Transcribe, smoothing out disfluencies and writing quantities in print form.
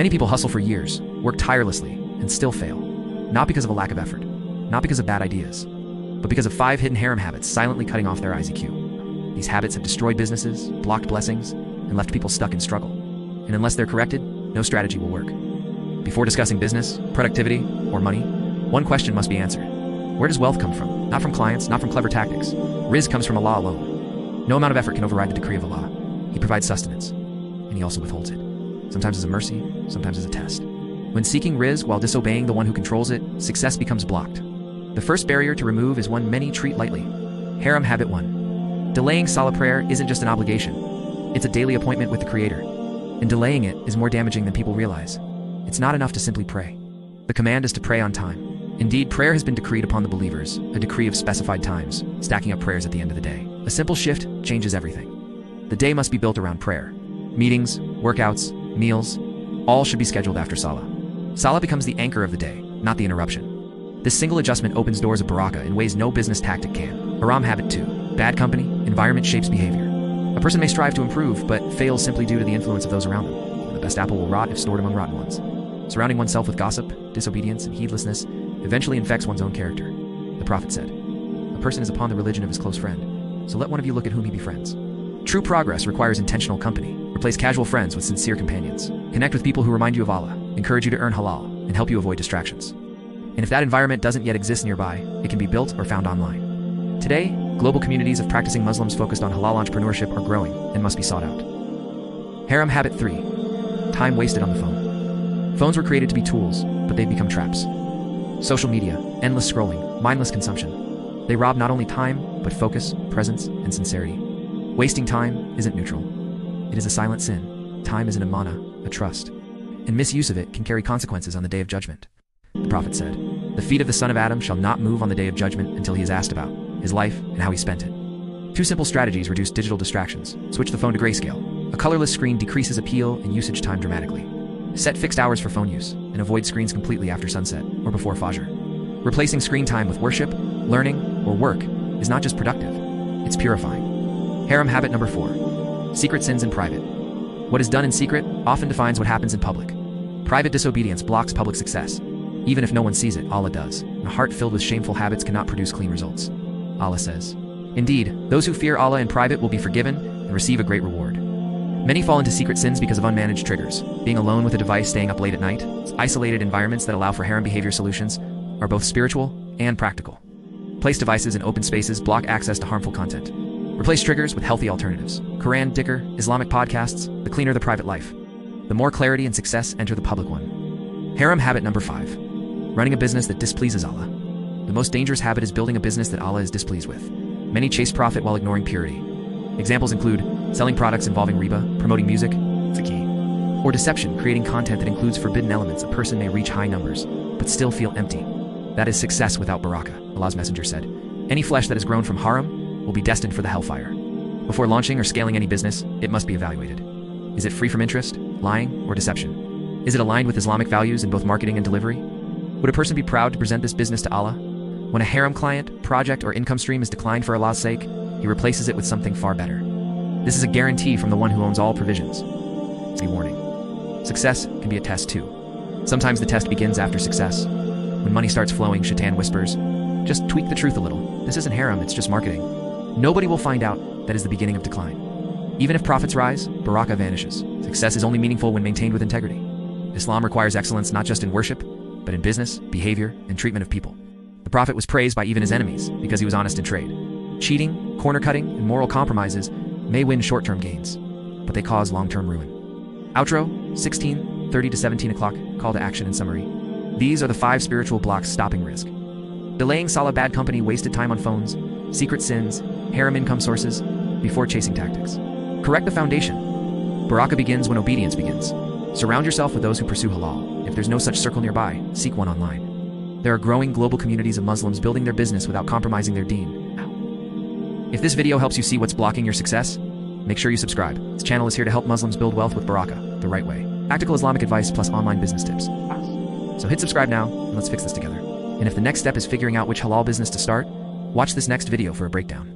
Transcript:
Many people hustle for years, work tirelessly, and still fail. Not because of a lack of effort, not because of bad ideas, but because of 5 hidden haram habits silently cutting off their IZQ. These habits have destroyed businesses, blocked blessings, and left people stuck in struggle. And unless they're corrected, no strategy will work. Before discussing business, productivity, or money, one question must be answered. Where does wealth come from? Not from clients, not from clever tactics. Rizq comes from Allah alone. No amount of effort can override the decree of Allah. He provides sustenance, and He also withholds it. Sometimes as a mercy, sometimes as a test. When seeking rizq while disobeying the one who controls it, success becomes blocked. The first barrier to remove is one many treat lightly. Haram habit 1. Delaying salah prayer isn't just an obligation. It's a daily appointment with the Creator. And delaying it is more damaging than people realize. It's not enough to simply pray. The command is to pray on time. Indeed, prayer has been decreed upon the believers, a decree of specified times, stacking up prayers at the end of the day. A simple shift changes everything. The day must be built around prayer. Meetings, workouts, meals, all should be scheduled after salah. Salah becomes the anchor of the day, not the interruption. This single adjustment opens doors of barakah in ways no business tactic can. Haram habit 2. Bad company, environment shapes behavior. A person may strive to improve, but fails simply due to the influence of those around them. The best apple will rot if stored among rotten ones. Surrounding oneself with gossip, disobedience, and heedlessness eventually infects one's own character. The Prophet said, "A person is upon the religion of his close friend, so let one of you look at whom he befriends." True progress requires intentional company. Replace casual friends with sincere companions. Connect with people who remind you of Allah, encourage you to earn halal, and help you avoid distractions. And if that environment doesn't yet exist nearby, it can be built or found online. Today, global communities of practicing Muslims focused on halal entrepreneurship are growing and must be sought out. Haram habit 3. Time wasted on the phone. Phones were created to be tools, but they've become traps. Social media, endless scrolling, mindless consumption. They rob not only time, but focus, presence, and sincerity. Wasting time isn't neutral. It is a silent sin. Time is an amana, a trust. And misuse of it can carry consequences on the day of judgment. The Prophet said, "The feet of the son of Adam shall not move on the day of judgment until he is asked about his life and how he spent it." 2 simple strategies reduce digital distractions. Switch the phone to grayscale. A colorless screen decreases appeal and usage time dramatically. Set fixed hours for phone use, and avoid screens completely after sunset or before Fajr. Replacing screen time with worship, learning, or work is not just productive, it's purifying. Haram habit number 4. Secret sins in private. What is done in secret often defines what happens in public. Private disobedience blocks public success. Even if no one sees it, Allah does. A heart filled with shameful habits cannot produce clean results. Allah says, "Indeed, those who fear Allah in private will be forgiven and receive a great reward." Many fall into secret sins because of unmanaged triggers. Being alone with a device, staying up late at night, isolated environments that allow for haram behavior solutions are both spiritual and practical. Place devices in open spaces, block access to harmful content. Replace triggers with healthy alternatives. Quran, dhikr, Islamic podcasts, the cleaner the private life, the more clarity and success enter the public one. Haram habit number 5. Running a business that displeases Allah. The most dangerous habit is building a business that Allah is displeased with. Many chase profit while ignoring purity. Examples include selling products involving riba, promoting music, or deception, creating content that includes forbidden elements. A person may reach high numbers, but still feel empty. That is success without barakah. Allah's messenger said, "Any flesh that is grown from haram will be destined for the hellfire." Before launching or scaling any business, it must be evaluated. Is it free from interest, lying, or deception? Is it aligned with Islamic values in both marketing and delivery? Would a person be proud to present this business to Allah? When a haram client, project, or income stream is declined for Allah's sake, He replaces it with something far better. This is a guarantee from the one who owns all provisions. Be warning. Success can be a test too. Sometimes the test begins after success. When money starts flowing, shaitan whispers, "Just tweak the truth a little. This isn't haram, it's just marketing." Nobody will find out that is the beginning of decline. Even if profits rise, barakah vanishes. Success is only meaningful when maintained with integrity. Islam requires excellence not just in worship, but in business, behavior, and treatment of people. The Prophet was praised by even his enemies because he was honest in trade. Cheating, corner-cutting, and moral compromises may win short-term gains, but they cause long-term ruin. Outro, 16:30 to 17 o'clock, call to action and summary. These are the 5 spiritual blocks stopping rizq. Delaying salah, bad company, wasted time on phones, secret sins, haram income sources, before chasing tactics. Correct the foundation. Barakah begins when obedience begins. Surround yourself with those who pursue halal. If there's no such circle nearby, seek one online. There are growing global communities of Muslims building their business without compromising their deen. If this video helps you see what's blocking your success, make sure you subscribe. This channel is here to help Muslims build wealth with barakah, the right way. Practical Islamic advice plus online business tips. So hit subscribe now, and let's fix this together. And if the next step is figuring out which halal business to start, watch this next video for a breakdown.